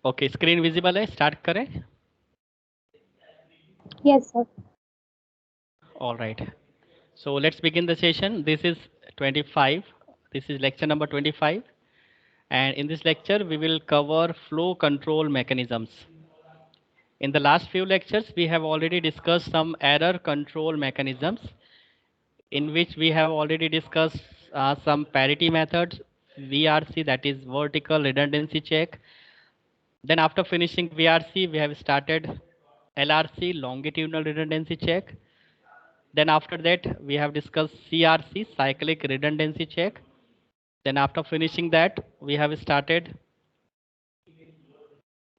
Okay, screen visible है, start करें। Yes, sir. All right. So let's begin the session. This is 25. This is lecture number 25. And in this lecture, we will cover flow control mechanisms. In the last few lectures, we have already discussed some error control mechanisms, in which we have already discussed some parity methods, VRC, that is vertical redundancy check. Then after finishing VRC, we have started LRC, longitudinal redundancy check. Then after that, we have discussed CRC, cyclic redundancy check. Then after finishing that, we have started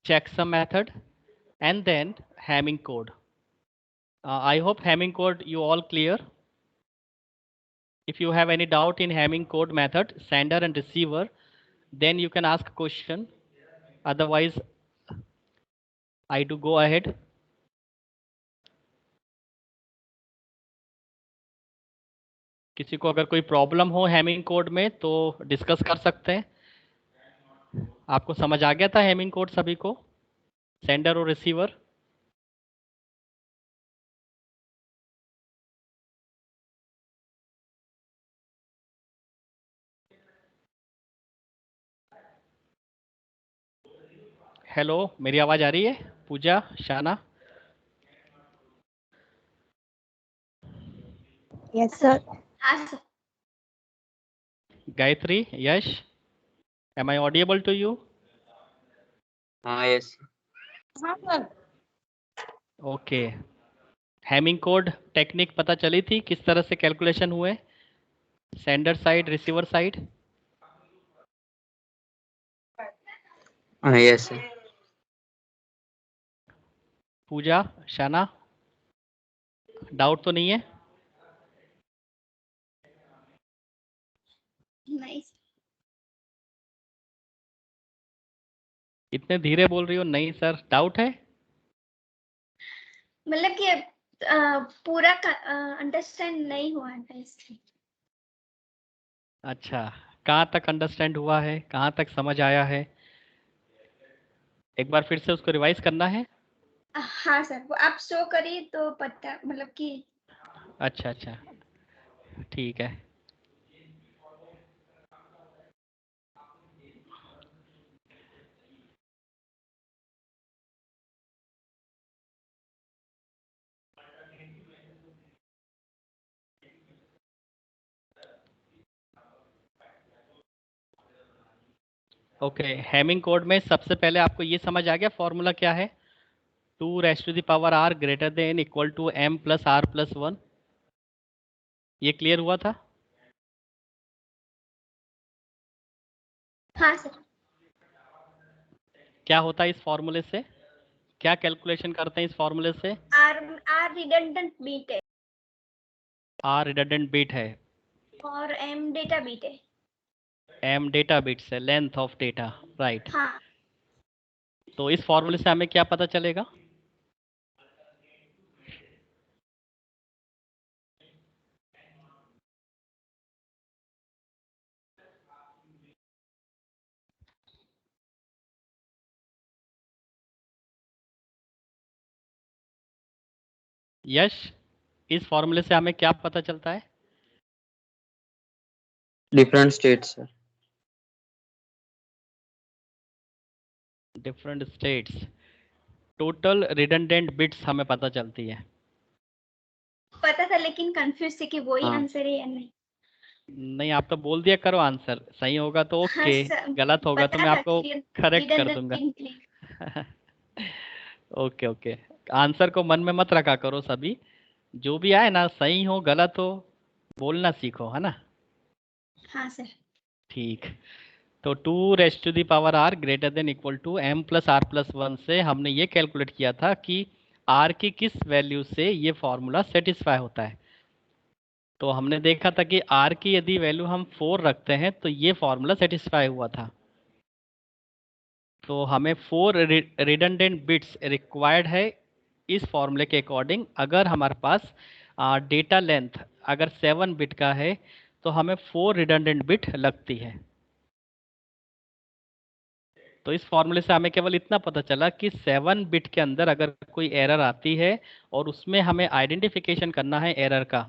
checksum method and then Hamming code. I hope Hamming code you all clear. If you have any doubt in Hamming code method, sender and receiver, then you can ask a question. Otherwise, I do go ahead. किसी को अगर कोई problem हो Hamming code में तो discuss कर सकते हैं। आपको समझ आ गया था हैमिंग कोड सभी को, सेंडर और रिसीवर? हेलो, मेरी आवाज़ आ रही है? पूजा, शाना, Yes, sir. Gayatri, Yash, am I audible to you? Yes. Okay, Hamming code technique पता चली थी किस तरह से कैलकुलेशन हुए, sender side receiver side? Yes, sir. पूजा, शाना, डाउट तो नहीं है? नहीं, इतने धीरे बोल रही हो? नहीं सर, डाउट है? मतलब कि पूरा अंडरस्टैंड नहीं हुआ था इसलिए। अच्छा, कहाँ तक अंडरस्टैंड हुआ है, कहाँ तक समझ आया है? एक बार फिर से उसको रिवाइज करना है। हाँ सर, वो आप शो करिए तो पता, मतलब कि अच्छा अच्छा, ठीक है। ओके, हैमिंग कोड में सबसे पहले आपको ये समझ आ गया फॉर्मूला क्या है? 2 raised to the power r greater than equal to m plus r plus 1। ये क्लियर हुआ था? हाँ सर। क्या होता है इस फॉर्मूले से, क्या कैलकुलेशन करते हैं इस फॉर्मूले से? आर रिडंडेंट बीट है r रिडंडेंट बिट है और एम डेटा बीट है। m डेटा बिट्स है, लेंथ ऑफ डेटा, राइट। हाँ तो इस फॉर्मूले से हमें क्या पता चलेगा? यश, इस फॉर्मूले से हमें क्या पता चलता है? Different states, sir. Different states, total redundant bits हमें पता चलती है। पता था, लेकिन कंफ्यूज थे कि वही हाँ। आंसर है या नहीं। नहीं, आप तो बोल दिया करो आंसर, सही होगा तो हाँ ओके, सर, गलत होगा तो पता मैं था आपको कि करेक्ट कर redundant दूंगा। बीट है। ओके ओके, आंसर को मन में मत रखा करो सभी, जो भी आए ना, सही हो गलत हो, बोलना सीखो, है ना? हाँ सर। ठीक, तो 2 raised to the power r greater than equal to m plus r plus 1 से हमने ये कैलकुलेट किया था कि r की किस वैल्यू से ये फॉर्मूला सेटिस्फाई होता है। तो हमने देखा था कि r की यदि वैल्यू हम 4 रखते हैं तो ये फॉर्मूला सेटिस्फाई हुआ था। तो हमें 4 रिडंडेंट बिट्स रिक्वायर्ड है इस फॉर्मूले के अकॉर्डिंग। अगर हमारे पास डेटा लेंथ अगर 7 बिट का है तो हमें 4 रिडंडेंट बिट लगती है। तो इस फॉर्मूले से हमें केवल इतना पता चला कि 7 बिट के अंदर अगर कोई एरर आती है और उसमें हमें आइडेंटिफिकेशन करना है एरर का,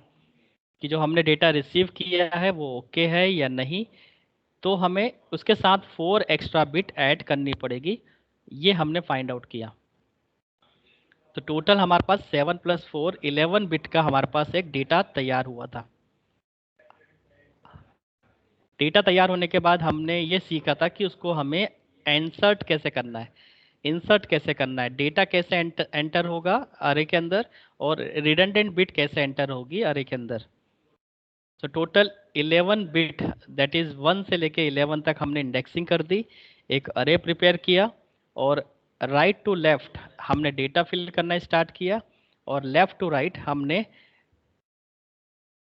कि जो हमने डेटा रिसीव किया है वो ओके है या नहीं, तो हमें उसके साथ 4 एक्स्ट्रा बिट ऐड करनी पड़ेगी। ये हमने फाइंड आउट किया। तो टोटल हमारे पास 7 + 4 11 बिट का हमारे पास एक डेटा तैयार हुआ था। डेटा तैयार होने के बाद हमने ये सीखा था कि उसको हमें इंसर्ट कैसे करना है, इंसर्ट कैसे करना है, डेटा कैसे एंटर होगा अरे के अंदर, और रिडंडेंट बिट कैसे एंटर होगी अरे के अंदर। तो टोटल 11 बिट, दैट इज़ 1 से लेके 11 तक हमने इंडेक्सिंग कर दी, एक अरे प्रिपेयर किया, और राइट टू लेफ्ट हमने डेटा फिल करना स्टार्ट किया, और लेफ्ट टू राइट हमने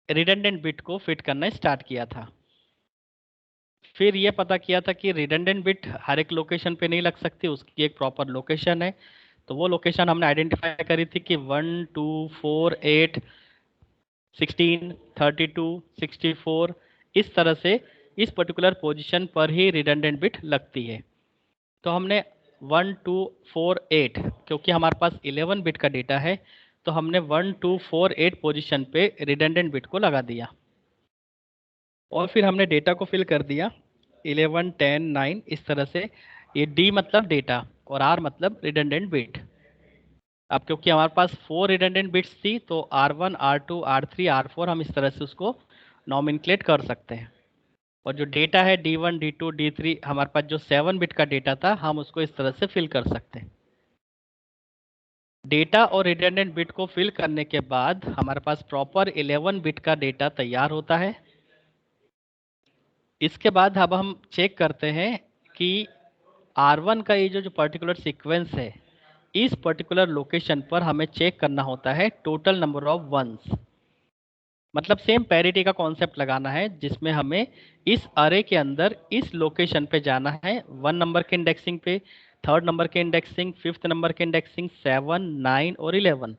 रिडंडेंट बिट को फिट करना स्टार्ट किया था। फिर ये पता किया था कि रिडंडेंट बिट हर एक लोकेशन पे नहीं लग सकती, उसकी एक प्रॉपर लोकेशन है। तो वो लोकेशन हमने आइडेंटिफाई करी थी कि 1 2 4 8 16 32 64, इस तरह से इस पर्टिकुलर पोजीशन पर ही रिडंडेंट बिट लगती है। तो हमने 1 2 4 8, क्योंकि हमारे पास 11 बिट का डेटा है, तो हमने 1 2 4 8 पोजीशन पे रिडंडेंट बिट को लगा दिया, और फिर हमने डेटा को फिल कर दिया 11 10 9 इस तरह से। ये डी मतलब डेटा और आर मतलब रिडंडेंट बिट। अब क्योंकि हमारे पास 4 रिडंडेंट बिट्स थी, तो R1 R2 R3 R4 हम इस तरह से उसको नॉमिनक्लेट कर सकते हैं। और जो डेटा है D1 D2 D3, हमारे पास जो 7 बिट का डेटा था, हम उसको इस तरह से फिल कर सकते हैं। डेटा और रिडंडेंट बिट को फिल करने के बाद हमारे पास प्रॉपर 11 बिट का डेटा तैयार होता है। इसके बाद अब हम चेक करते हैं कि R1 का ये जो पर्टिकुलर सीक्वेंस है, इस पर्टिकुलर लोकेशन पर हमें चेक करना होता है टोटल नंबर ऑफ वंस। मतलब सेम पैरिटी का कॉन्सेप्ट लगाना है, जिसमें हमें इस अरे के अंदर इस लोकेशन पे जाना है 1 नंबर के इंडेक्सिंग पे, 3rd नंबर के इंडेक्सिंग, 5th नंबर के इंडेक्सिंग, 7 9 और 11,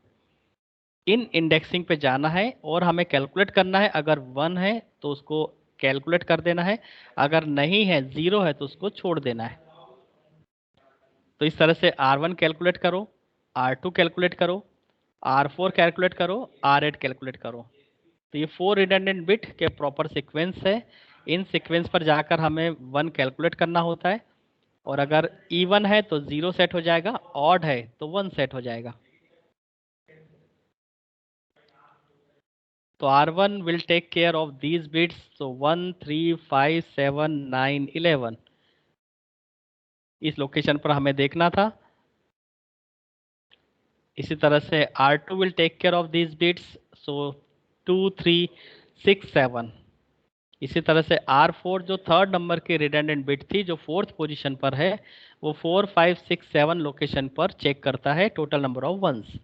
इन इंडेक्सिंग पे जाना है और हमें कैलकुलेट करना है। अगर 1 है तो उसको कैलकुलेट कर देना है, अगर नहीं है 0 है तो उसको छोड़ देना है। तो इस तरह से R1 कैलकुलेट करो, R2 कैलकुलेट करो, R4 कैलकुलेट करो, R8 कैलकुलेट करो। तो ये 4 रिडंडेंट बिट के प्रॉपर सीक्वेंस है। इन सीक्वेंस पर जाकर हमें 1 कैलकुलेट करना होता है, और अगर इवन है तो 0 सेट हो जाएगा, ऑड है तो 1 सेट हो जाएगा। तो R1 will take care of these bits, so 1 3 5 7 9 11 इस लोकेशन पर हमें देखना था। इसी तरह से R2 will take care of these bits, so 2 3 6 7। इसी तरह से R4 जो 3rd नंबर की रिडंडेंट बिट थी, जो 4th पोजीशन पर है, वो 4 5 6 7 लोकेशन पर चेक करता है टोटल नंबर ऑफ वंस।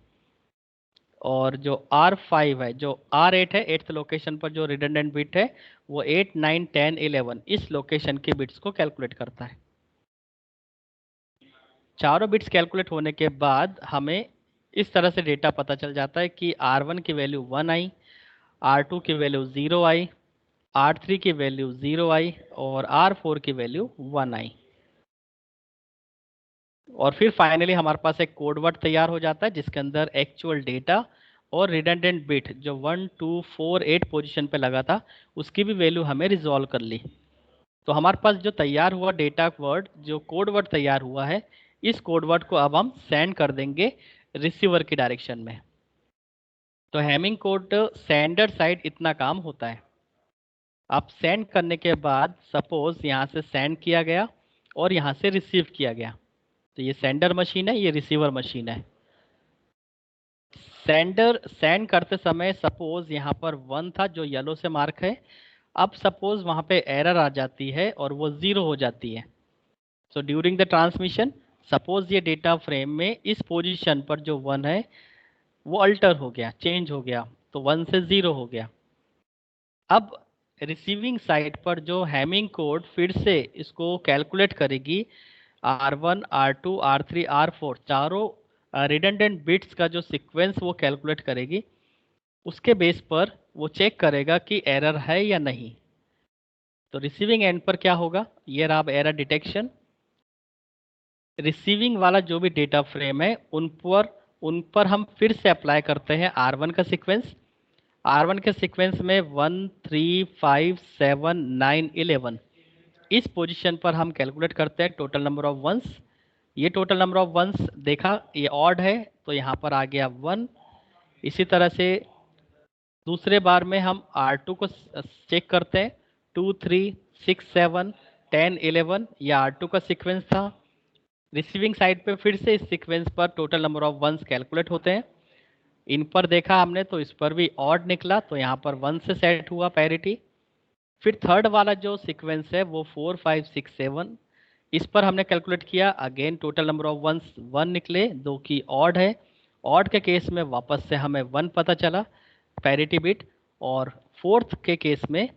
और जो R5 है, जो R8 है, 8th लोकेशन पर जो रिडंडेंट बिट है, वो 8 9 10 11 इस लोकेशन की बिट्स को कैलकुलेट करता है। चारों बिट्स कैलकुलेट होने के बाद हमें इस तरह से डेटा पता चल जाता है कि R1 की वैल्यू 1 आई, R2 की वैल्यू 0 आई, R3 की वैल्यू 0 आई, और R4 की वैल्यू 1 आई। और फिर फाइनली हमारे पास एक कोड वर्ड तैयार हो जाता है, जिसके अंदर एक्चुअल डेटा और रिडंडेंट बिट जो 1 2 4 8 पोजीशन पे लगा था, उसकी भी वैल्यू हमें रिजॉल्व कर ली। तो हमारे पास जो तैयार हुआ डेटा वर्ड, जो कोड वर्ड तैयार हुआ है, इस कोड वर्ड को अब हम सेंड कर देंगे रिसीवर की डायरेक्शन में। तो हैमिंग कोड सेंडर साइड इतना काम होता है। अब सेंड करने के बाद सपोज यहाँ से सेंड किया गया और यहाँ से रिसीव किया गया, तो ये सेंडर मशीन है, ये रिसीवर मशीन है। सेंडर सेंड करते समय सपोज यहाँ पर 1 था जो येलो से मार्क है। अब सपोज वहाँ पे एरर आ जाती है और वो 0 हो जाती है। So during the transmission suppose ये डेटा फ्रेम में इस पोजीशन पर जो 1 है वो अल्टर हो गया, चेंज हो गया, तो 1 से 0 हो गया। अब रिसीविंग साइड पर जो हैमिंग कोड फिर से इसको कैलकुलेट करेगी, R1 R2 R3 R4 चारों रिडंडेंट बिट्स का जो सीक्वेंस वो कैलकुलेट करेगी। उसके बेस पर वो चेक करेगा कि एरर है या नहीं। तो रिसीविंग एंड पर क्या होगा, ये रहा एरर डिटेक्शन। रिसीविंग वाला जो भी डेटा फ्रेम है उन पर हम फिर से अप्लाई करते हैं R1 का सीक्वेंस। R1 के सीक्वेंस में 1 3 5 7 9 11 इस पोजीशन पर हम कैलकुलेट करते हैं टोटल नंबर ऑफ वंस। ये टोटल नंबर ऑफ वंस देखा, ये ऑड है तो यहाँ पर आ गया 1। इसी तरह से दूसरे बार में हम R2 को चेक करते हैं, 2 3 6 7 10 11 ये R2 का सीक्वेंस था। रिसीविंग साइड पे फिर से इस सीक्वेंस पर total number of ones calculate होते हैं। इन पर देखा हमने तो इस पर भी ऑड निकला, तो यहाँ पर 1 से सेट हुआ पैरिटी। फिर थर्ड वाला जो सीक्वेंस है वो 4 5 6 7, इस पर हमने कैलकुलेट किया, again total number of ones 1 निकले, जो कि ऑड है। ऑड के केस में वापस से हमें 1 पता चला पैरिटी बिट। और फोर्थ के केस में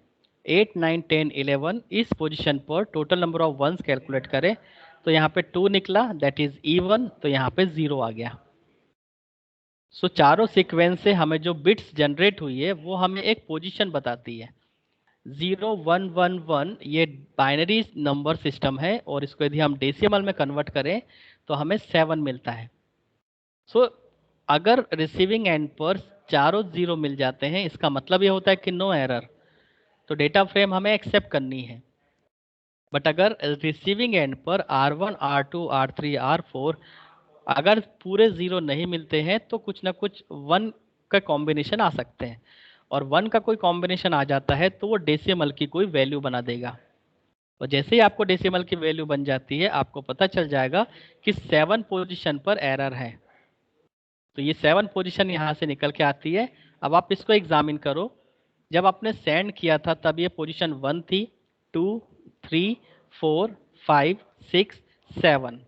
8 9 10 11 इस पोजीशन पर total number of ones calculate करें तो यहाँ पे 2 निकला, दैट इज इवन, तो यहाँ पे 0 आ गया। सो चारों सीक्वेंस से हमें जो बिट्स जनरेट हुई है वो हमें एक पोजीशन बताती है। 0111 ये बाइनरी नंबर सिस्टम है और इसको यदि हम डेसिमल में कन्वर्ट करें तो हमें 7 मिलता है। सो अगर रिसीविंग एंड पर चारों जीरो मिल जाते हैं इसका मतलब ये होता है कि नो एरर, तो डेटा फ्रेम हमें एक्सेप्ट करनी है। बट अगर रिसीविंग एंड पर R1 R2 R3 R4 अगर पूरे ज़ीरो नहीं मिलते हैं तो कुछ ना कुछ वन का कॉम्बिनेशन आ सकते हैं, और वन का कोई कॉम्बिनेशन आ जाता है तो वो डेसिमल की कोई वैल्यू बना देगा। और जैसे ही आपको डेसिमल की वैल्यू बन जाती है आपको पता चल जाएगा कि 7 पोजीशन पर एरर है। तो ये 7 पोजीशन यहाँ से निकल के आती है। अब आप इसको एग्जामिन करो, जब आपने सेंड किया था तब ये पोजीशन 1 थी, 2 3 4 5 6 7।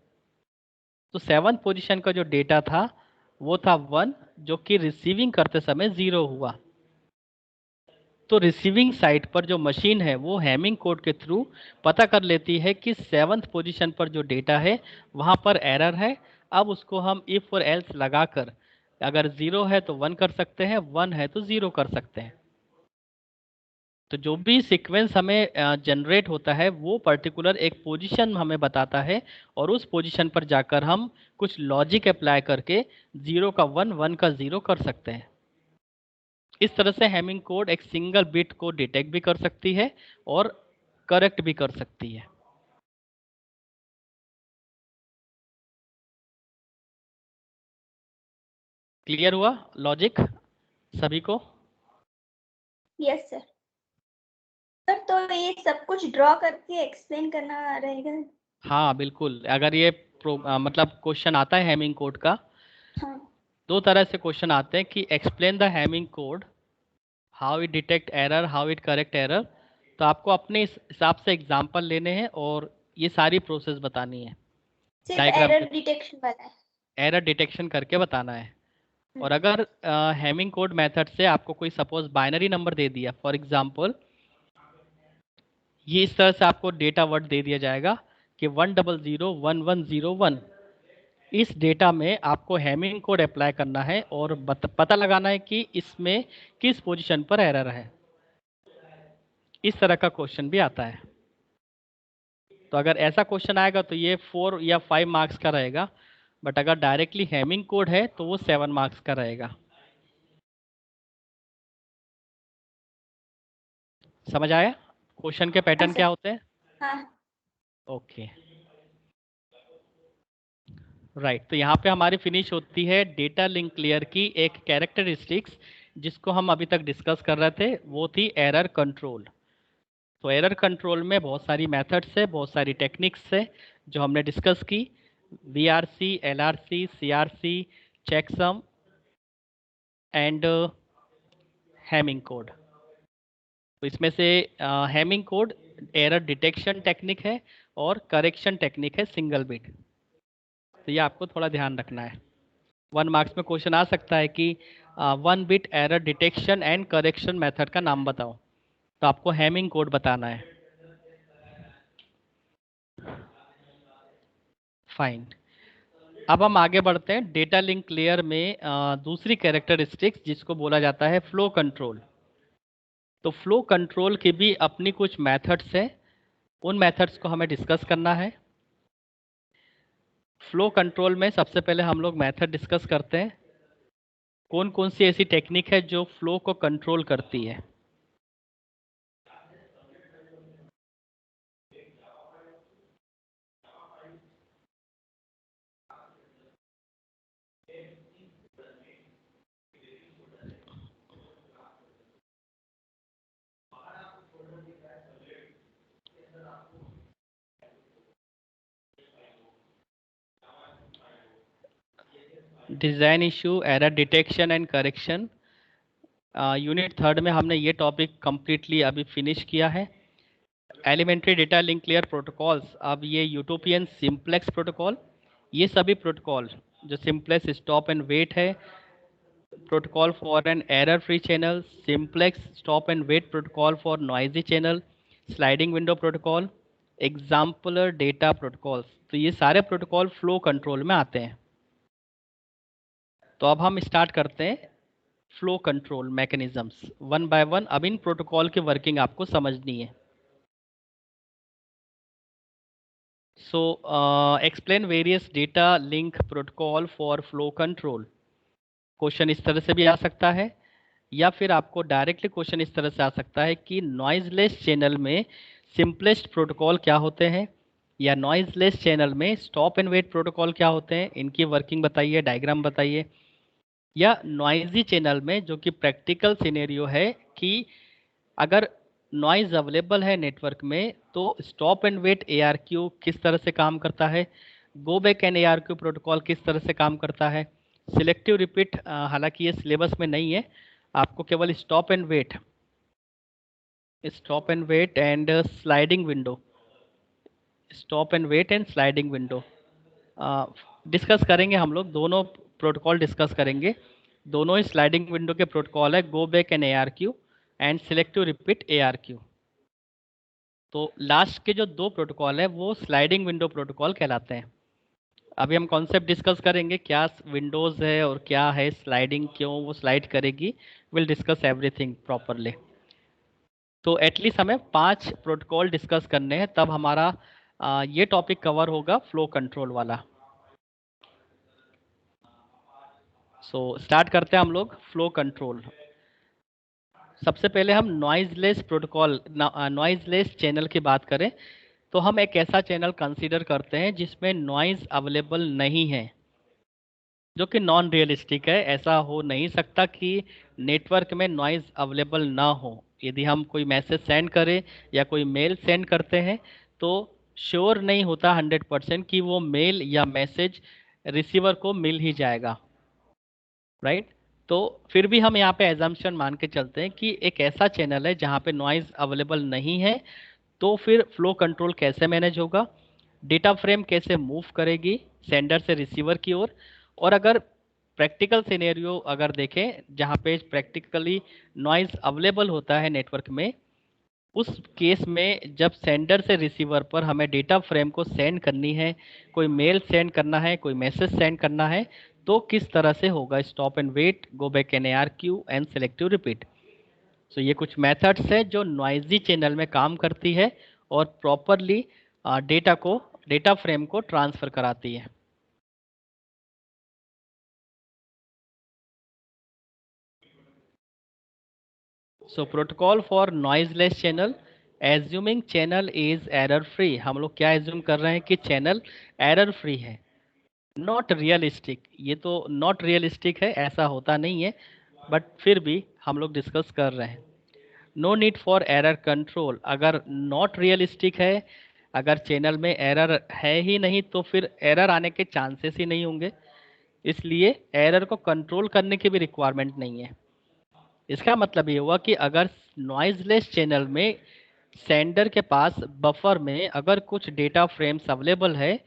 तो 7 पोजीशन का जो डेटा था वो था 1, जो कि रिसीविंग करते समय 0 हुआ। तो रिसीविंग साइट पर जो मशीन है वो हैमिंग कोड के थ्रू पता कर लेती है कि 7th पोजीशन पर जो डेटा है वहाँ पर एरर है। अब उसको हम इफ और एल्स लगाकर अगर 0 है तो 1 कर सकते हैं, 1 है तो 0 कर सकते हैं। तो जो भी सीक्वेंस हमें जनरेट होता है वो पर्टिकुलर एक पोजीशन हमें बताता है, और उस पोजीशन पर जाकर हम कुछ लॉजिक अप्लाई करके 0 का 1 1 का 0 कर सकते हैं। इस तरह से हैमिंग कोड एक सिंगल बिट को डिटेक्ट भी कर सकती है और करेक्ट भी कर सकती है। क्लियर हुआ लॉजिक सभी को? Yes sir. सर तो ये सब कुछ ड्रॉ करके एक्सप्लेन करना रहेगा? हाँ बिल्कुल, अगर ये मतलब क्वेश्चन आता है हैमिंग कोड का, हाँ। दो तरह से क्वेश्चन आते हैं कि explain the Hamming code, how it detect error, how it correct error. तो आपको अपने इस हिसाब से एग्जांपल लेने हैं और ये सारी प्रोसेस बतानी है सिर्फ डायग्राम के, एरर डिटेक्शन वाला है? एरर डिटेक्शन करके बताना है। हम्म। और अगर हैमिंग कोड मेथड से आपको कोई सपोज बाइनरी नंबर दे दिया, फॉर एग्जांपल ये इस तरह से आपको डेटा वर्ड दे दिया जाएगा कि 1001101, इस डेटा में आपको हैमिंग कोड अप्लाई करना है और पता लगाना है कि इसमें किस पोजीशन पर एरर है। इस तरह का क्वेश्चन भी आता है। तो अगर ऐसा क्वेश्चन आएगा तो ये 4 या 5 मार्क्स का रहेगा, बट अगर डायरेक्टली हैमिंग कोड है तो वो 7 मार्क्स का रहेगा। समझ आया क्वेश्चन के हाँ पैटर्न क्या सर। होते हैं? हाँ। ओके राइट, तो यहाँ पे हमारी फिनिश होती है डेटा लिंक क्लियर की एक कैरेक्टरिस्टिक्स जिसको हम अभी तक डिस्कस कर रहे थे, वो थी एरर कंट्रोल। तो एरर कंट्रोल में बहुत सारी मेथड्स है, बहुत सारी टेक्निक्स है जो हमने डिस्कस की, VRC, LRC, CRC, checksum and Hamming code. तो इसमें से Hamming code error detection technique है और करेक्शन टेक्निक है सिंगल बिट। तो ये आपको थोड़ा ध्यान रखना है। 1 मार्क्स में क्वेश्चन आ सकता है कि 1 bit error detection and correction method का नाम बताओ, तो आपको हैमिंग कोड बताना है। फाइन, अब हम आगे बढ़ते हैं डेटा लिंक क्लियर में दूसरी कैरेक्टरिस्टिक्स जिसको बोला जाता है फ्लो कंट्रोल। तो फ्लो कंट्रोल की भी अपनी कुछ मेथड्स हैं, उन मेथड्स को हमें डिस्कस करना है। फ्लो कंट्रोल में सबसे पहले हम लोग मेथड डिस्कस करते हैं। कौन कौन सी ऐसी टेक्निक है जो फ्लो को कंट्रोल करती है। Design issue, error detection and correction. Unit third में हमने ये टॉपिक कंप्लीटली अभी फिनिश किया है। Elementary data link layer protocols, अब ये यूटोपियन सिंप्लेक्स प्रोटोकॉल, ये सभी प्रोटोकॉल जो सिंप्लेक्स स्टॉप एंड वेट है, protocol for an error free channel, simplex stop and wait protocol for noisy channel, sliding window protocol, exemplar data protocols, तो ये सारे protocol flow control में आते हैं। तो अब हम स्टार्ट करते हैं flow control mechanisms one by one. अब इन प्रोटोकॉल की वर्किंग आपको समझनी है। So explain various data link protocol for flow control. Question इस तरह से भी आ सकता है, या फिर आपको डायरेक्टली क्वेश्चन इस तरह से आ सकता है कि नॉइजलेस चैनल में सिंपलेस्ट प्रोटोकॉल क्या होते हैं, या नॉइजलेस चैनल में स्टॉप एंड वेट प्रोटोकॉल क्या होते हैं, इनकी वर्किंग बताइए, डायग्राम बताइए। या नॉइजी चैनल में जो कि प्रैक्टिकल सिनेरियो है कि अगर नॉइज़ अवेलेबल है नेटवर्क में तो स्टॉप एंड वेट ARQ किस तरह से काम करता है, go back and ARQ protocol किस तरह से काम करता है, सिलेक्टिव रिपीट, हालांकि ये सिलेबस में नहीं है, आपको केवल stop and wait and sliding window, stop and wait and sliding window discuss करेंगे। हम लोग दोनों प्रोटोकॉल डिस्कस करेंगे। दोनों ही स्लाइडिंग विंडो के प्रोटोकॉल है, go back and ARQ and selective repeat ARQ। तो लास्ट के जो दो प्रोटोकॉल है वो स्लाइडिंग विंडो प्रोटोकॉल कहलाते हैं। अभी हम कॉन्सेप्ट डिस्कस करेंगे, क्या विंडोज़ है और क्या है स्लाइडिंग, क्यों वो स्लाइड करेगी। Will discuss everything properly. तो एटलीस्ट हमें 5 प्रोटोकॉल डिस्कस करने हैं, तब हमारा ये टॉपिक कवर होगा फ्लो कंट्रोल वाला। सो स्टार्ट करते हैं हम लोग फ्लो कंट्रोल। सबसे पहले हम नॉइजलेस प्रोटोकॉल, नॉइजलेस चैनल की बात करें तो हम एक ऐसा चैनल कंसीडर करते हैं जिसमें नॉइज़ अवेलेबल नहीं है, जो कि नॉन रियलिस्टिक है। ऐसा हो नहीं सकता कि नेटवर्क में नॉइज़ अवेलेबल ना हो। यदि हम कोई मैसेज सेंड करें या कोई मेल सेंड करते हैं तो श्योर नहीं होता 100% कि वो मेल या मैसेज रिसीवर को मिल ही जाएगा, राइट। तो फिर भी हम यहाँ पे एजम्पशन मान के चलते हैं कि एक ऐसा चैनल है जहाँ पे नॉइज़ अवेलेबल नहीं है। तो फिर फ्लो कंट्रोल कैसे मैनेज होगा, डेटा फ्रेम कैसे मूव करेगी सेंडर से रिसीवर की ओर। और अगर प्रैक्टिकल सिनेरियो अगर देखें जहाँ पे प्रैक्टिकली नॉइज़ अवेलेबल होता है नेटवर्क में, उस केस में जब सेंडर से रिसीवर पर हमें डेटा फ्रेम को सेंड करनी है, कोई मेल सेंड करना है, कोई मैसेज सेंड करना है, तो किस तरह से होगा stop and wait, go back N ARQ and selective repeat. So ये कुछ मेथड्स है जो नॉइजी चैनल में काम करती है और प्रॉपरली डेटा फ्रेम को ट्रांसफ़र कराती है। So protocol for noiseless channel, assuming channel is error free. हम लोग क्या एज्यूम कर रहे हैं कि चैनल एरर फ्री है, नॉट रियलिस्टिक। ये तो नॉट रियलिस्टिक है, ऐसा होता नहीं है, बट फिर भी हम लोग डिस्कस कर रहे हैं। No need for error control, अगर नॉट रियलिस्टिक है, अगर चैनल में एरर है ही नहीं तो फिर एरर आने के चांसेस ही नहीं होंगे, इसलिए एरर को कंट्रोल करने की भी रिक्वायरमेंट नहीं है। इसका मतलब ये हुआ कि अगर नॉइजलेस चैनल में सेंडर के पास बफर में अगर कुछ डेटा फ्रेम्स अवेलेबल है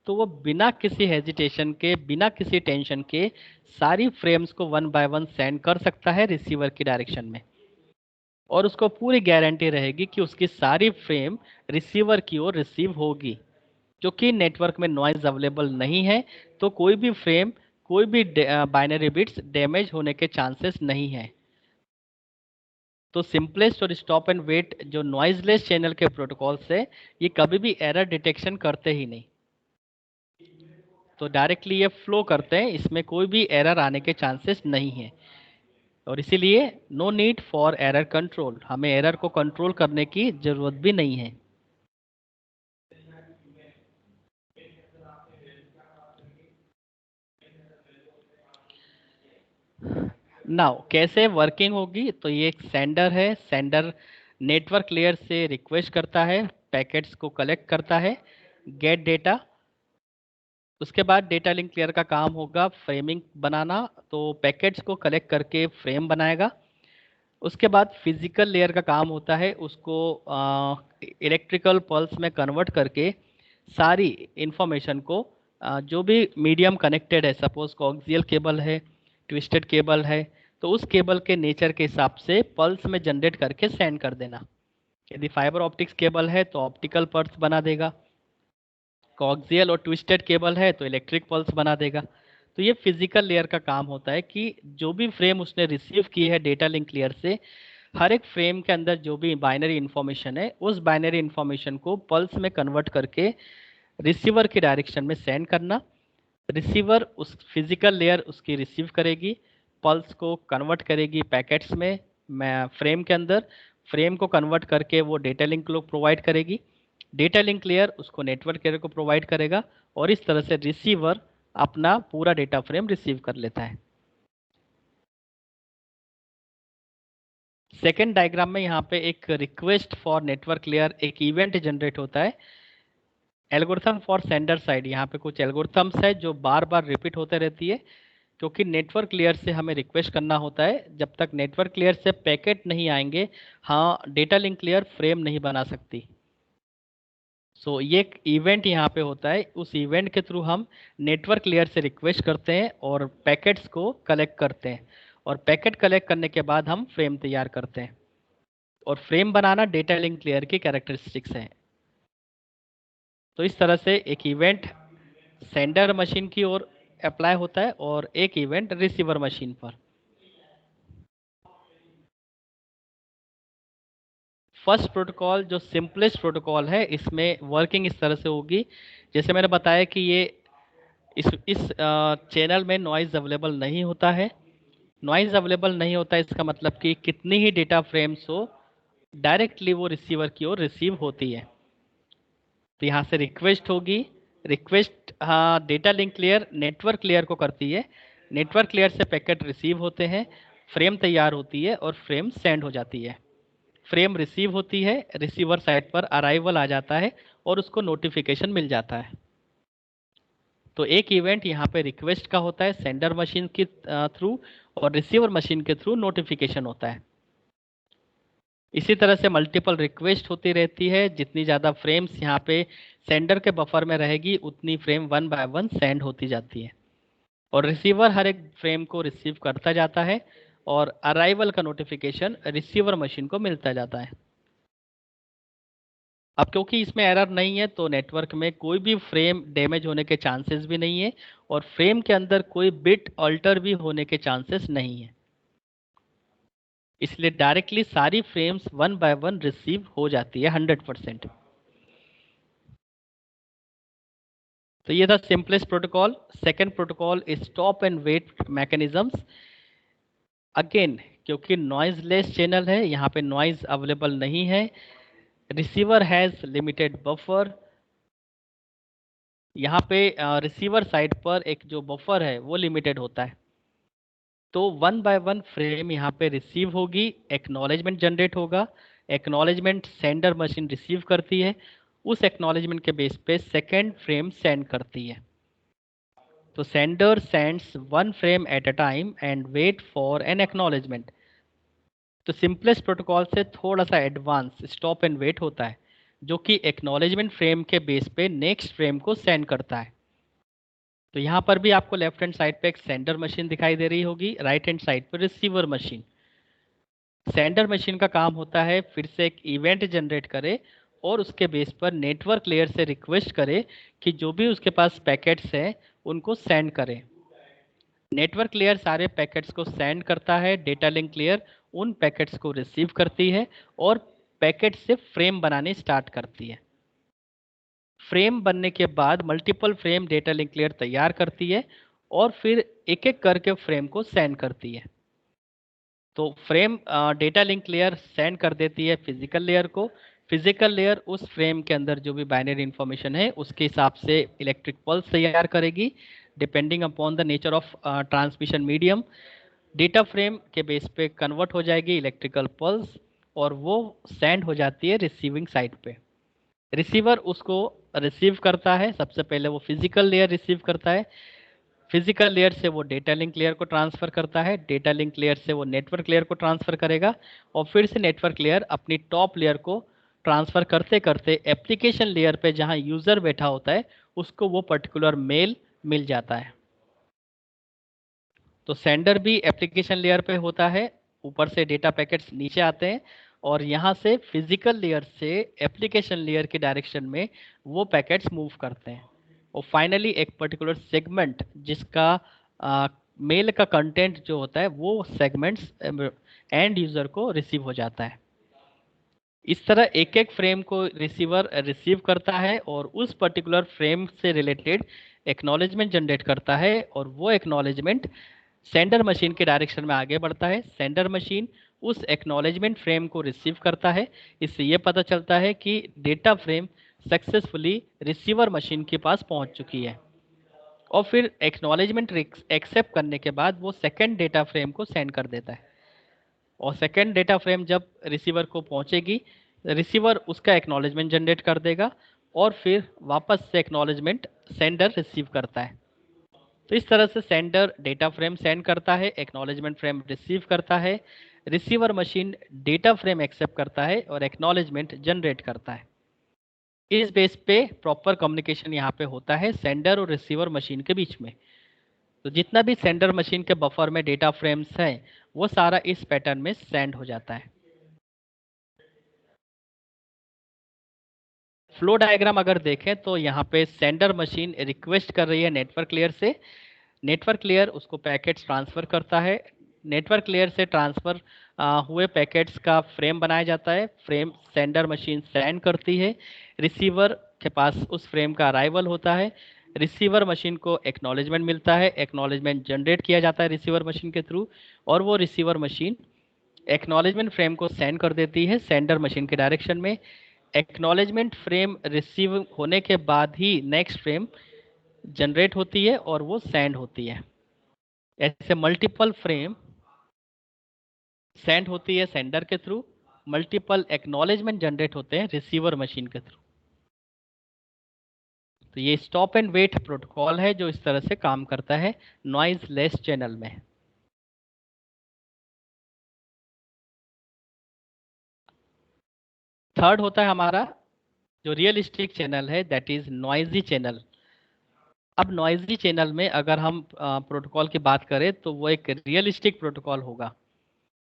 तो वो बिना किसी हेजिटेशन के, बिना किसी टेंशन के सारी फ्रेम्स को वन बाय वन सेंड कर सकता है रिसीवर की डायरेक्शन में, और उसको पूरी गारंटी रहेगी कि उसकी सारी फ्रेम रिसीवर की ओर रिसीव होगी। क्योंकि नेटवर्क में नॉइज़ अवेलेबल नहीं है तो कोई भी फ्रेम, कोई भी बाइनरी बिट्स डैमेज होने के चांसेस नहीं है। तो सिंपलेस्ट और स्टॉप एंड वेट जो नॉइजलेस चैनल के प्रोटोकॉल्स है, ये कभी भी एरर डिटेक्शन करते ही नहीं। तो डायरेक्टली ये फ्लो करते हैं, इसमें कोई भी एरर आने के चांसेस नहीं है, और इसीलिए no need for error control, हमें एरर को कंट्रोल करने की ज़रूरत भी नहीं है। नाउ कैसे वर्किंग होगी, तो ये एक सेंडर है, सेंडर नेटवर्क लेयर से रिक्वेस्ट करता है, पैकेट्स को कलेक्ट करता है, गेट डेटा। उसके बाद डेटा लिंक लेयर का काम होगा फ्रेमिंग बनाना, तो पैकेट्स को कलेक्ट करके फ्रेम बनाएगा। उसके बाद फिजिकल लेयर का काम होता है उसको इलेक्ट्रिकल पल्स में कन्वर्ट करके सारी इंफॉर्मेशन को जो भी मीडियम कनेक्टेड है, सपोज कोक्सियल केबल है, ट्विस्टेड केबल है, तो उस केबल के नेचर के हिसाब से पल्स में जनरेट करके सेंड कर देना। यदि फाइबर ऑप्टिक्स केबल है तो ऑप्टिकल पल्स बना देगा, कोक्सियल और ट्विस्टेड केबल है तो इलेक्ट्रिक पल्स बना देगा। तो ये फिजिकल लेयर का काम होता है कि जो भी फ्रेम उसने रिसीव की है डेटा लिंक लेयर से, हर एक फ्रेम के अंदर जो भी बाइनरी इन्फॉर्मेशन है उस बाइनरी इन्फॉर्मेशन को पल्स में कन्वर्ट करके रिसीवर की डायरेक्शन में सेंड करना। रिसीवर उस फिजिकल लेयर उसकी रिसीव करेगी, पल्स को कन्वर्ट करेगी पैकेट्स में, फ्रेम के अंदर, फ्रेम को कन्वर्ट करके वो डेटा लिंक को प्रोवाइड करेगी, डेटा लिंक लेयर उसको नेटवर्क लेयर को प्रोवाइड करेगा, और इस तरह से रिसीवर अपना पूरा डेटा फ्रेम रिसीव कर लेता है। सेकेंड डायग्राम में यहाँ पे एक रिक्वेस्ट फॉर नेटवर्क लेयर, एक इवेंट जनरेट होता है। एल्गोरिथम फॉर सेंडर साइड, यहाँ पे कुछ एल्गोरिथम्स है जो बार बार रिपीट होते रहती है, क्योंकि नेटवर्क लेयर से हमें रिक्वेस्ट करना होता है, जब तक नेटवर्क लेयर से पैकेट नहीं आएंगे, हाँ डेटा लिंक लेयर फ्रेम नहीं बना सकती। सो ये एक इवेंट यहाँ पे होता है, उस इवेंट के थ्रू हम नेटवर्क लेयर से रिक्वेस्ट करते हैं और पैकेट्स को कलेक्ट करते हैं, और पैकेट कलेक्ट करने के बाद हम फ्रेम तैयार करते हैं, और फ्रेम बनाना डेटा लिंक लेयर की कैरेक्टरिस्टिक्स हैं। तो इस तरह से एक इवेंट सेंडर मशीन की ओर अप्लाई होता है और एक इवेंट रिसीवर मशीन पर। फर्स्ट प्रोटोकॉल जो सिंपलेस्ट प्रोटोकॉल है, इसमें वर्किंग इस तरह से होगी, जैसे मैंने बताया कि ये इस चैनल में नॉइज़ अवेलेबल नहीं होता है। नॉइज़ अवेलेबल नहीं होता है इसका मतलब कि कितनी ही डेटा फ्रेम्स हो, डायरेक्टली वो रिसीवर की ओर रिसीव होती है। तो यहाँ से रिक्वेस्ट होगी, रिक्वेस्ट हाँ data link layer network layer को करती है, नेटवर्क लेयर से पैकेट रिसीव होते हैं, फ्रेम तैयार होती है और फ्रेम सेंड हो जाती है। फ्रेम रिसीव होती है, रिसीवर साइड पर अराइवल आ जाता है और उसको नोटिफिकेशन मिल जाता है। तो एक इवेंट यहाँ पे रिक्वेस्ट का होता है सेंडर मशीन के थ्रू, और रिसीवर मशीन के थ्रू नोटिफिकेशन होता है। इसी तरह से मल्टीपल रिक्वेस्ट होती रहती है, जितनी ज़्यादा फ्रेम्स यहाँ पे सेंडर के बफर में रहेगी उतनी frame one by one send होती जाती है, और रिसीवर हर एक फ्रेम को रिसीव करता जाता है, और अराइवल का नोटिफिकेशन रिसीवर मशीन को मिलता जाता है। अब क्योंकि इसमें एरर नहीं है तो नेटवर्क में कोई भी फ्रेम डैमेज होने के चांसेस भी नहीं है, और फ्रेम के अंदर कोई बिट अल्टर भी होने के चांसेस नहीं है, इसलिए डायरेक्टली सारी frames one by one receive हो जाती है 100%। तो ये था simplest protocol. Second protocol stop and wait mechanisms. Again क्योंकि नॉइजलेस चैनल है, यहाँ पे नॉइज अवेलेबल नहीं है, रिसीवर हैज़ लिमिटेड बफर। यहाँ पे रिसीवर साइड पर एक जो बफर है वो लिमिटेड होता है, तो वन बाय वन फ्रेम यहाँ पे रिसीव होगी, एक्नॉलेजमेंट जनरेट होगा, एक्नॉलेजमेंट सेंडर मशीन रिसीव करती है, उस एक्नॉलेजमेंट के बेस पे सेकेंड फ्रेम सेंड करती है। तो sender sends one frame at a time and wait for an acknowledgement. तो सिंपलेस्ट प्रोटोकॉल से थोड़ा सा एडवांस स्टॉप एंड वेट होता है, जो कि एक्नॉलेजमेंट फ्रेम के बेस पे नेक्स्ट फ्रेम को सेंड करता है। तो यहाँ पर भी आपको लेफ्ट हैंड साइड पे एक सेंडर मशीन दिखाई दे रही होगी, राइट हैंड साइड पर रिसीवर मशीन। सेंडर मशीन का काम होता है फिर से एक इवेंट जनरेट करे और उसके बेस पर नेटवर्क लेयर से रिक्वेस्ट करे कि जो भी उसके पास पैकेट्स हैं उनको सेंड करे। नेटवर्क लेयर सारे पैकेट्स को सेंड करता है, डेटा लिंक लेयर उन पैकेट्स को रिसीव करती है और पैकेट से फ्रेम बनाने स्टार्ट करती है। फ्रेम बनने के बाद multiple frame data link layer तैयार करती है और फिर एक एक करके फ्रेम को सेंड करती है। तो frame data link layer send कर देती है फिजिकल लेयर को। फिजिकल लेयर उस फ्रेम के अंदर जो भी बाइनरी इंफॉर्मेशन है उसके हिसाब से इलेक्ट्रिक पल्स तैयार करेगी depending upon the nature of transmission medium. Data frame के बेस पे कन्वर्ट हो जाएगी इलेक्ट्रिकल पल्स और वो सेंड हो जाती है रिसीविंग साइड पे। रिसीवर उसको रिसीव करता है, सबसे पहले वो फिजिकल लेयर रिसीव करता है, फिजिकल लेयर से वो डेटा लिंक लेयर को ट्रांसफ़र करता है, डेटा लिंक लेयर से वो नेटवर्क लेयर को ट्रांसफ़र करेगा और फिर से नेटवर्क लेयर अपनी टॉप लेयर को ट्रांसफ़र करते करते एप्लीकेशन लेयर पे जहाँ यूज़र बैठा होता है उसको वो पर्टिकुलर मेल मिल जाता है। तो सेंडर भी एप्लीकेशन लेयर पे होता है, ऊपर से डेटा पैकेट्स नीचे आते हैं और यहाँ से फिजिकल लेयर से एप्लीकेशन लेयर के डायरेक्शन में वो पैकेट्स मूव करते हैं और फाइनली एक पर्टिकुलर सेगमेंट जिसका मेल का कंटेंट जो होता है वो सेगमेंट्स एंड यूज़र को रिसीव हो जाता है। इस तरह एक एक फ्रेम को रिसीवर रिसीव करता है और उस पर्टिकुलर फ्रेम से रिलेटेड एक्नॉलेजमेंट जनरेट करता है और वो एक्नॉलेजमेंट सेंडर मशीन के डायरेक्शन में आगे बढ़ता है। सेंडर मशीन उस एक्नॉलेजमेंट फ्रेम को रिसीव करता है। इससे ये पता चलता है कि data frame successfully receiver machine के पास पहुंच चुकी है और फिर एक्नॉलेजमेंट एक्सेप्ट करने के बाद वो सेकंड डेटा फ्रेम को सेंड कर देता है और सेकंड डेटा फ्रेम जब रिसीवर को पहुंचेगी रिसीवर उसका एक्नॉलेजमेंट जनरेट कर देगा और फिर वापस से एक्नॉलेजमेंट सेंडर रिसीव करता है। तो इस तरह से सेंडर डेटा फ्रेम सेंड करता है, एक्नॉलेजमेंट फ्रेम रिसीव करता है, receiver machine data frame accept करता है और एक्नॉलेजमेंट जनरेट करता है। इस बेस पे प्रॉपर कम्युनिकेशन यहाँ पे होता है सेंडर और रिसीवर मशीन के बीच में। तो जितना भी सेंडर मशीन के बफर में डेटा फ्रेम्स हैं वो सारा इस पैटर्न में सेंड हो जाता है। फ्लो डायग्राम अगर देखें तो यहाँ पे सेंडर मशीन रिक्वेस्ट कर रही है नेटवर्क लेयर से, नेटवर्क लेयर उसको पैकेट्स ट्रांसफ़र करता है, नेटवर्क लेयर से ट्रांसफ़र हुए पैकेट्स का फ्रेम बनाया जाता है, फ्रेम सेंडर मशीन सेंड करती है, रिसीवर के पास उस फ्रेम का अराइवल होता है, रिसीवर मशीन को एक्नॉलेजमेंट मिलता है, एक्नॉलेजमेंट जनरेट किया जाता है रिसीवर मशीन के थ्रू और वो रिसीवर मशीन एक्नॉलेजमेंट फ्रेम को सेंड कर देती है सेंडर मशीन के डायरेक्शन में। एक्नॉलेजमेंट फ्रेम रिसीव होने के बाद ही नेक्स्ट फ्रेम जनरेट होती है और वो सेंड होती है। ऐसे मल्टीपल फ्रेम सेंड होती है सेंडर के थ्रू, मल्टीपल एक्नॉलेजमेंट जनरेट होते हैं रिसीवर मशीन के थ्रू। तो ये स्टॉप एंड वेट प्रोटोकॉल है जो इस तरह से काम करता है नॉइज लेस चैनल में। थर्ड होता है हमारा जो रियलिस्टिक चैनल है दैट इज नॉइजी चैनल। अब नॉइजी चैनल में अगर हम प्रोटोकॉल की बात करें तो वो एक रियलिस्टिक प्रोटोकॉल होगा।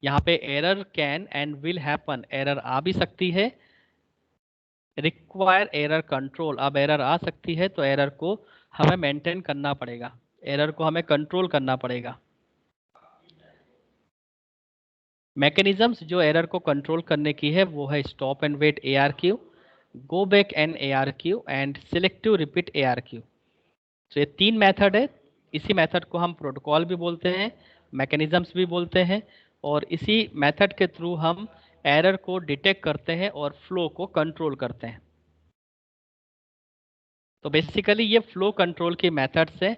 यहाँ पे error can and will happen, error आ भी सकती है, रिक्वायर एरर कंट्रोल, अब एरर आ सकती है तो एरर को हमें मेंटेन करना पड़ेगा, एरर को हमें कंट्रोल करना पड़ेगा। मैकेनिज्म्स जो एरर को कंट्रोल करने की है वो है stop and wait ARQ, go back N ARQ and selective repeat ARQ। तो ये तीन मेथड है, इसी मेथड को हम प्रोटोकॉल भी बोलते हैं, मैकेनिज्म्स भी बोलते हैं और इसी मेथड के थ्रू हम एरर को डिटेक्ट करते हैं और फ्लो को कंट्रोल करते हैं। तो बेसिकली ये फ्लो कंट्रोल की मेथड्स हैं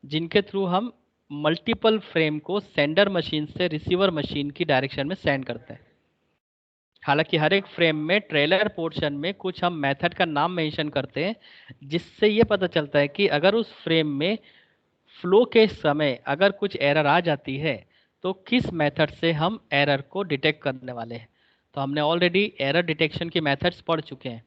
जिनके थ्रू हम मल्टीपल फ्रेम को सेंडर मशीन से रिसीवर मशीन की डायरेक्शन में सेंड करते हैं। हालांकि हर एक फ्रेम में ट्रेलर पोर्शन में कुछ हम मेथड का नाम मेंशन करते हैं जिससे ये पता चलता है कि अगर उस फ्रेम में फ्लो के समय अगर कुछ एरर आ जाती है तो किस मेथड से हम एरर को डिटेक्ट करने वाले हैं। तो हमने ऑलरेडी एरर डिटेक्शन की मेथड्स पढ़ चुके हैं।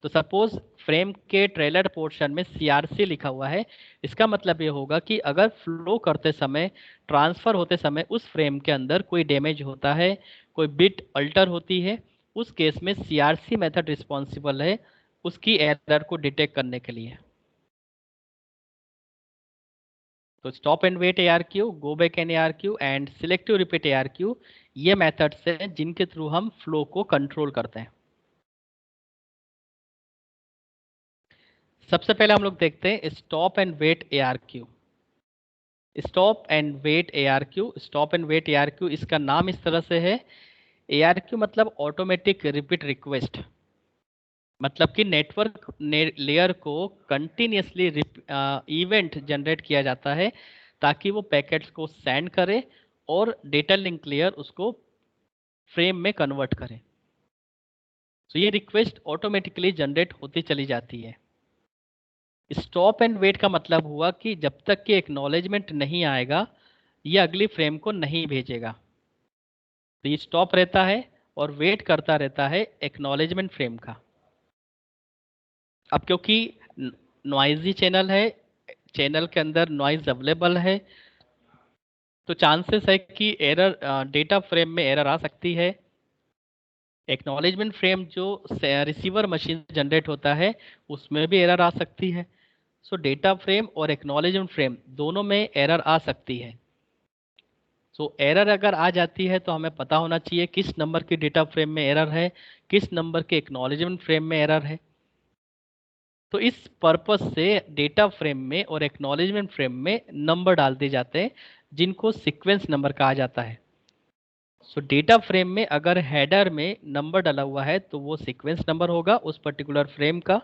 तो सपोज फ्रेम के ट्रेलर पोर्शन में CRC लिखा हुआ है, इसका मतलब ये होगा कि अगर फ्लो करते समय ट्रांसफ़र होते समय उस फ्रेम के अंदर कोई डैमेज होता है, कोई बिट अल्टर होती है, उस केस में CRC मेथड रिस्पॉन्सिबल है उसकी एरर को डिटेक्ट करने के लिए। तो stop and wait ARQ, go back N ARQ and selective repeat ARQ ये मेथड्स हैं जिनके थ्रू हम फ्लो को कंट्रोल करते हैं। सबसे पहले हम लोग देखते हैं stop and wait ARQ। Stop and wait ARQ, stop and wait ARQ, इसका नाम इस तरह से है। ARQ मतलब ऑटोमेटिक रिपीट रिक्वेस्ट, मतलब कि नेटवर्क लेयर को कंटिन्यूसली इवेंट जनरेट किया जाता है ताकि वो पैकेट्स को सेंड करे और डेटा लिंक लेयर उसको फ्रेम में कन्वर्ट करे। तो ये रिक्वेस्ट ऑटोमेटिकली जनरेट होती चली जाती है। स्टॉप एंड वेट का मतलब हुआ कि जब तक कि एक्नॉलेजमेंट नहीं आएगा ये अगली फ्रेम को नहीं भेजेगा। तो ये स्टॉप रहता है और वेट करता रहता है एक्नॉलेजमेंट फ्रेम का। अब क्योंकि नॉइजी चैनल है, चैनल के अंदर नॉइज अवेलेबल है, तो चांसेस है कि एरर, डेटा फ्रेम में एरर आ सकती है। एक्नॉलेजमेंट फ्रेम जो रिसीवर मशीन जनरेट होता है उसमें भी एरर आ सकती है। सो डेटा फ्रेम और एक्नॉलेजमेंट फ्रेम दोनों में एरर आ सकती है। सो एरर अगर आ जाती है तो हमें पता होना चाहिए किस नंबर की डेटा फ्रेम में एरर है, किस नंबर के एक्नॉलेजमेंट फ्रेम में एरर है। तो इस पर्पस से डेटा फ्रेम में और एक्नॉलेजमेंट फ्रेम में नंबर डाल दिए जाते हैं जिनको सीक्वेंस नंबर कहा जाता है। सो डेटा फ्रेम में अगर हेडर में नंबर डाला हुआ है तो वो सीक्वेंस नंबर होगा उस पर्टिकुलर फ्रेम का,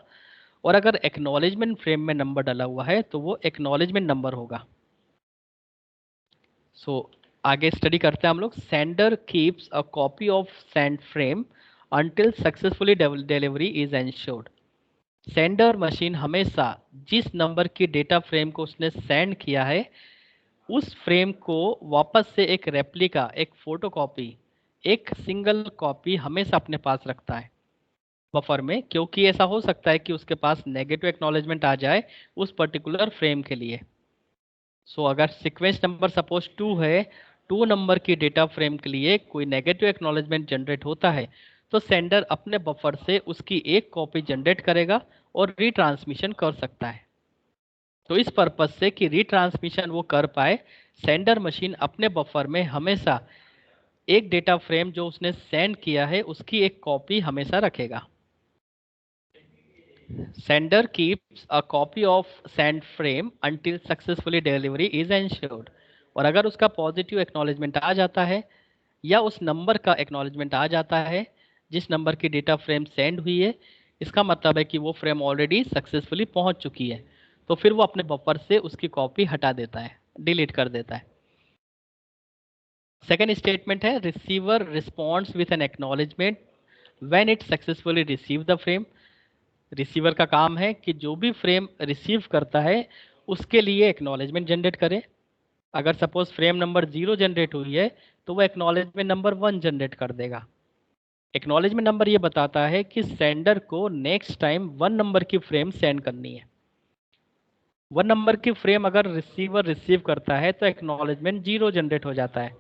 और अगर एक्नॉलेजमेंट फ्रेम में नंबर डाला हुआ है तो वो एक्नॉलेजमेंट नंबर होगा। सो आगे स्टडी करते हैं हम लोग। Sender keeps a copy of sand frame until successfully delivery is ensured. Sender machine हमेशा जिस नंबर की डेटा फ्रेम को उसने सेंड किया है उस फ्रेम को वापस से एक रेप्लिका, एक फोटोकॉपी, एक सिंगल कॉपी हमेशा अपने पास रखता है बफर में, क्योंकि ऐसा हो सकता है कि उसके पास नेगेटिव एक्नॉलेजमेंट आ जाए उस पर्टिकुलर फ्रेम के लिए। सो अगर सीक्वेंस नंबर सपोज 2 है, 2 नंबर की डेटा फ्रेम के लिए कोई नेगेटिव एक्नॉलेजमेंट जनरेट होता है तो सेंडर अपने बफर से उसकी एक कॉपी जनरेट करेगा और रीट्रांसमिशन कर सकता है। तो इस पर्पज से कि रीट्रांसमिशन वो कर पाए, सेंडर मशीन अपने बफर में हमेशा एक डेटा फ्रेम जो उसने सेंड किया है उसकी एक कॉपी हमेशा रखेगा। Sender keeps a copy of sand frame until successfully delivery is ensured. और अगर उसका पॉजिटिव एक्नॉलेजमेंट आ जाता है या उस नंबर का एक्नॉलेजमेंट आ जाता है जिस नंबर की डेटा फ्रेम सेंड हुई है, इसका मतलब है कि वो फ्रेम ऑलरेडी सक्सेसफुली पहुंच चुकी है, तो फिर वो अपने बफर से उसकी कॉपी हटा देता है, डिलीट कर देता है। सेकेंड स्टेटमेंट है receiver responds with an acknowledgement when it successfully receive the frame. Receiver का काम है कि जो भी फ्रेम रिसीव करता है उसके लिए एक्नॉलेजमेंट जनरेट करे। अगर सपोज फ्रेम नंबर 0 जनरेट हुई है तो वो एक्नॉलेजमेंट नंबर 1 जनरेट कर देगा। एक्नॉलेजमेंट नंबर ये बताता है कि सेंडर को नेक्स्ट टाइम 1 नंबर की फ्रेम सेंड करनी है। 1 नंबर की फ्रेम अगर रिसीवर रिसीव करता है तो एक्नॉलेजमेंट 0 जनरेट हो जाता है।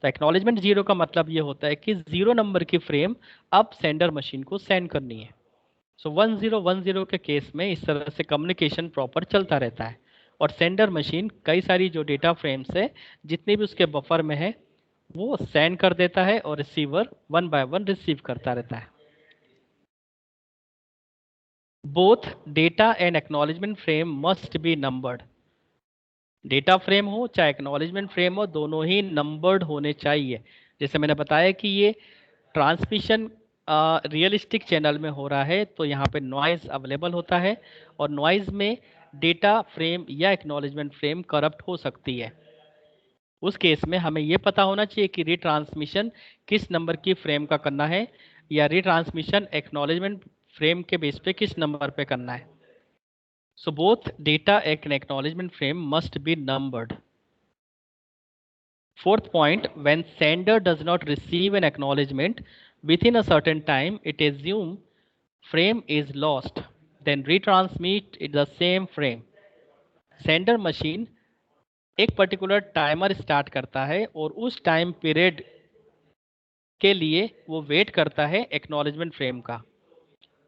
तो एक्नॉलेजमेंट 0 का मतलब ये होता है कि 0 नंबर की फ्रेम अब सेंडर मशीन को सेंड करनी है। सो 1010 के केस में इस तरह से कम्युनिकेशन प्रॉपर चलता रहता है और सेंडर मशीन कई सारी जो डेटा फ्रेम्स है जितनी भी उसके बफर में है वो सेंड कर देता है और रिसीवर 1 बाय 1 रिसीव करता रहता है। Both data and acknowledgement frame must be numbered. Data frame हो चाहे एक्नॉलेजमेंट फ्रेम हो दोनों ही नंबर्ड होने चाहिए। जैसे मैंने बताया कि ये ट्रांसमिशन रियलिस्टिक चैनल में हो रहा है तो यहाँ पे नॉइज़ अवेलेबल होता है और नॉइज़ में डेटा फ्रेम या एक्नॉलेजमेंट फ्रेम करप्ट हो सकती है। उस केस में हमें ये पता होना चाहिए कि रीट्रांसमिशन किस नंबर की फ्रेम का करना है या रीट्रांसमिशन एक्नॉलेजमेंट फ्रेम के बेस पे किस नंबर पे करना है। So both data and acknowledgement frame must be numbered. Fourth point, when sender does not receive an acknowledgement within a certain time, it assume frame is lost, then retransmit it the same frame. Sender machine एक particular timer start करता है और उस time period के लिए वो wait करता है एक्नॉलेजमेंट फ्रेम का।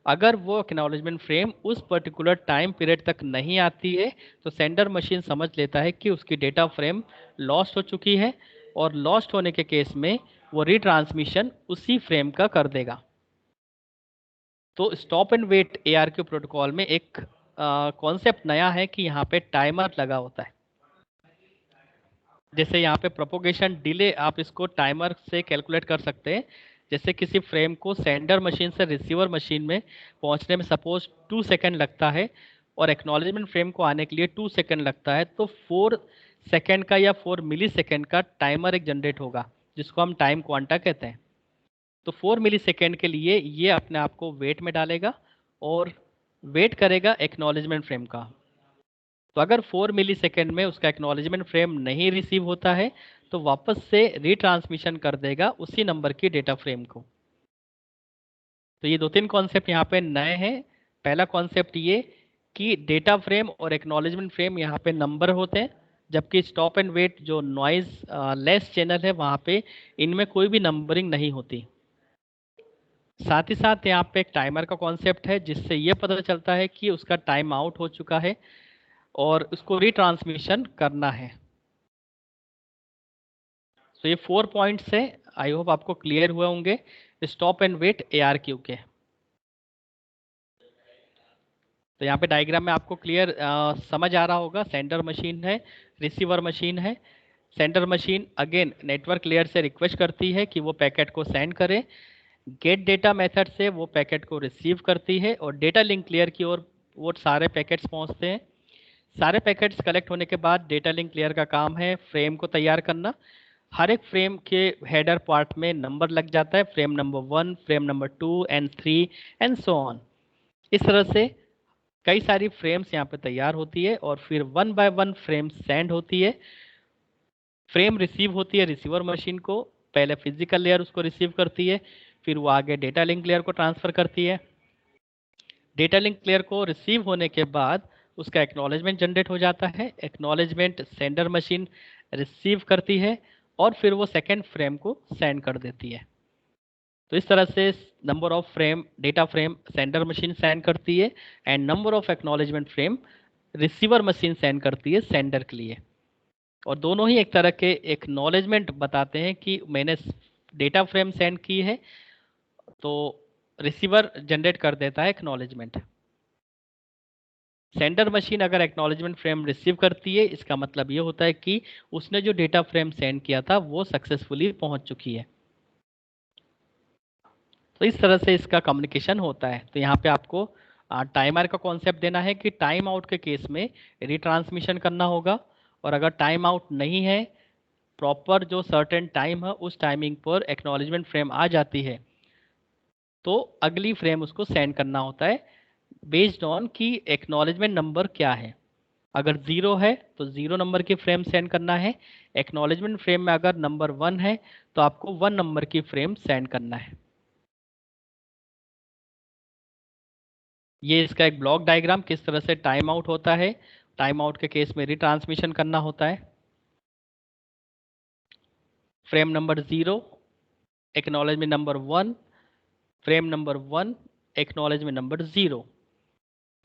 अगर वो एक्नॉलेजमेंट फ्रेम उस पर्टिकुलर टाइम पीरियड तक नहीं आती है तो सेंडर मशीन समझ लेता है कि उसकी डेटा फ्रेम लॉस्ट हो चुकी है और लॉस्ट होने के केस में वो रीट्रांसमिशन उसी फ्रेम का कर देगा। तो stop and wait ARQ protocol में एक कॉन्सेप्ट नया है कि यहाँ पे टाइमर लगा होता है। जैसे यहाँ पे प्रोपोगेशन डिले आप इसको टाइमर से कैलकुलेट कर सकते हैं। जैसे किसी फ्रेम को सेंडर मशीन से रिसीवर मशीन में पहुँचने में सपोज 2 सेकंड लगता है और एक्नॉलेजमेंट फ्रेम को आने के लिए 2 सेकंड लगता है, तो 4 सेकंड का या 4 मिली सेकंड का टाइमर एक जनरेट होगा, जिसको हम टाइम क्वांटा कहते हैं। तो 4 मिली सेकंड के लिए ये अपने आप को वेट में डालेगा और वेट करेगा एक्नॉलेजमेंट फ्रेम का। तो अगर 4 मिली सेकेंड में उसका एक्नॉलेजमेंट फ्रेम नहीं रिसीव होता है तो वापस से रिट्रांसमिशन कर देगा उसी नंबर की डेटा फ्रेम को। तो ये 2-3 कॉन्सेप्ट यहाँ पे नए हैं। पहला कॉन्सेप्ट ये कि डेटा फ्रेम और एक्नॉलेजमेंट फ्रेम यहाँ पे नंबर होते हैं, जबकि स्टॉप एंड वेट जो नॉइज लेस चैनल है वहाँ पे इनमें कोई भी नंबरिंग नहीं होती। साथ ही साथ यहाँ पे एक टाइमर का कॉन्सेप्ट है, जिससे ये पता चलता है कि उसका टाइम आउट हो चुका है और उसको रिट्रांसमिशन करना है। तो ये 4 पॉइंट्स है, आई होप आपको क्लियर हुए होंगे स्टॉप एंड वेट ARQ के। तो यहाँ पे डायग्राम में आपको क्लियर समझ आ रहा होगा। सेंडर मशीन है, रिसीवर मशीन है। Sender machine again network layer से रिक्वेस्ट करती है कि वो पैकेट को सेंड करे। गेट डेटा मेथड से वो पैकेट को रिसीव करती है और डेटा लिंक लेयर की ओर वो सारे पैकेट्स पहुँचते हैं। सारे पैकेट्स कलेक्ट होने के बाद डेटा लिंक लेयर का काम है फ्रेम को तैयार करना। हर एक फ्रेम के हेडर पार्ट में नंबर लग जाता है, frame number 1, frame number 2 and 3 and so on. इस तरह से कई सारी फ्रेम्स यहाँ पे तैयार होती है और फिर 1 बाय 1 फ्रेम सेंड होती है। फ्रेम रिसीव होती है रिसीवर मशीन को, पहले फिजिकल लेयर उसको रिसीव करती है, फिर वो आगे डेटा लिंक लेयर को ट्रांसफ़र करती है। डेटा लिंक लेयर को रिसीव होने के बाद उसका एक्नॉलेजमेंट जनरेट हो जाता है। एक्नॉलेजमेंट सेंडर मशीन रिसीव करती है और फिर वो सेकेंड फ्रेम को सेंड कर देती है। तो इस तरह से number of frame data frame sender machine send करती है and number of acknowledgement frame receiver machine send करती है सेंडर के लिए। और दोनों ही एक तरह के एक्नॉलेजमेंट बताते हैं कि मैंने डेटा फ्रेम सेंड की है, तो रिसीवर जनरेट कर देता है एक्नॉलेजमेंट। सेंडर मशीन अगर एक्नॉलेजमेंट फ्रेम रिसीव करती है, इसका मतलब ये होता है कि उसने जो डेटा फ्रेम सेंड किया था वो सक्सेसफुली पहुंच चुकी है। तो इस तरह से इसका कम्युनिकेशन होता है। तो यहाँ पे आपको टाइमर का कॉन्सेप्ट देना है कि टाइम आउट के केस में रिट्रांसमिशन करना होगा, और अगर टाइम आउट नहीं है, प्रॉपर जो सर्टेन टाइम है उस टाइमिंग पर एक्नॉलेजमेंट फ्रेम आ जाती है, तो अगली फ्रेम उसको सेंड करना होता है बेस्ड ऑन कि एक्नॉलेजमेंट नंबर क्या है। अगर 0 है तो 0 नंबर की फ्रेम सेंड करना है। एक्नॉलेजमेंट फ्रेम में अगर नंबर 1 है तो आपको 1 नंबर की फ्रेम सेंड करना है। ये इसका एक ब्लॉक डायग्राम किस तरह से टाइम आउट होता है। टाइम आउट के केस में रिट्रांसमिशन करना होता है। Frame number 0, acknowledgement number 1, frame number 1, acknowledgement number 0।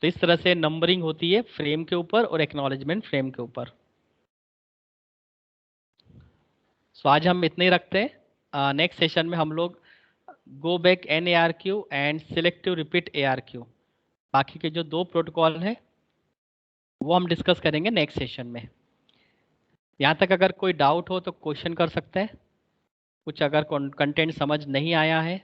तो इस तरह से नंबरिंग होती है फ्रेम के ऊपर और एक्नॉलेजमेंट फ्रेम के ऊपर। सो आज हम इतने ही रखते हैं। नेक्स्ट सेशन में हम लोग go back NARQ and selective repeat ARQ, बाकी के जो 2 प्रोटोकॉल हैं वो हम डिस्कस करेंगे नेक्स्ट सेशन में। यहाँ तक अगर कोई डाउट हो तो क्वेश्चन कर सकते हैं। कुछ अगर कंटेंट समझ नहीं आया है